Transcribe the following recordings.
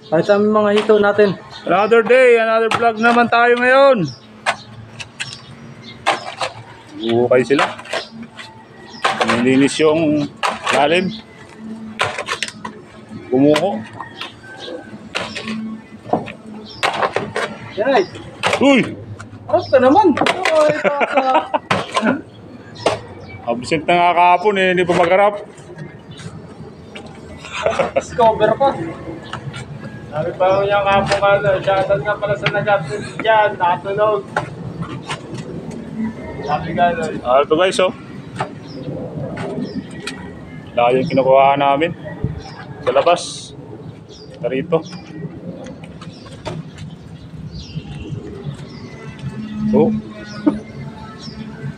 Kahit sa mga hito natin. Another day, another vlog naman tayo ngayon. Buhukay sila. Nilinis yung lalim. Gumuho. Yan. Uy! Harap ka naman. Absent na nga kahapon eh, hindi pa magharap. Discover pa. Sabi pa ko niya kapong shoutout nga pala sa nag-absent dyan, nakatulog. Sabi ka doon. Ito guys, oh. Layo yung kinukuha namin. Sa labas. Tarito. Oh.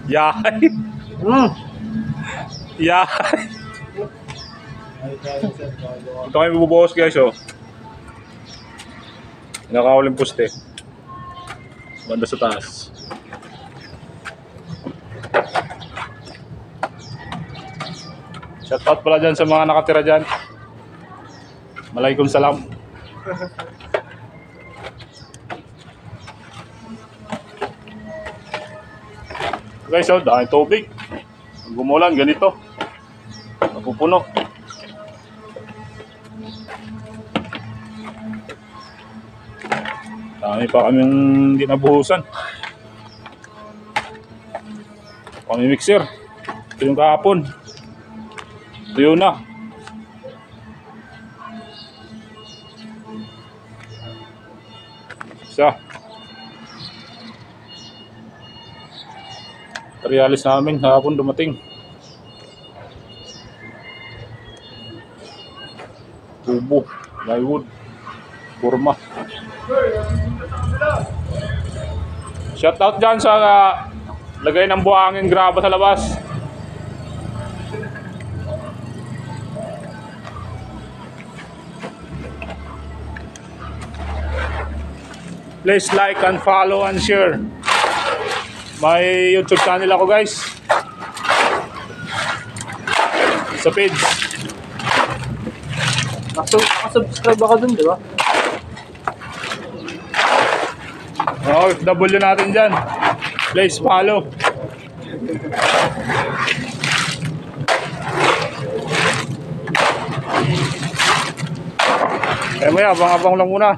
Yahay. Yahay. Ito kami bubuhos guys, oh. Nakakawaling poste. Banda sa taas. Shoutout pala dyan sa mga nakatira dyan. Malaikum salam. Guys, oh, dahil tubig. Pag gumulan, ganito. Napupuno. Dami pa kaming ginabuhusan. Kami mixer. Ito yung kahapon. Ito yun na. Isa. Materialis namin hapon dumating. Tubo, plywood, kurma. Shoutout dyan sa lagay ng buhangin graba sa labas. Please like and follow and share. May YouTube channel ako guys. Sa page. Nakasubscribe ako dun, di ba? OFW natin dyan. Please follow. Kaya maya, abang-abang lang muna.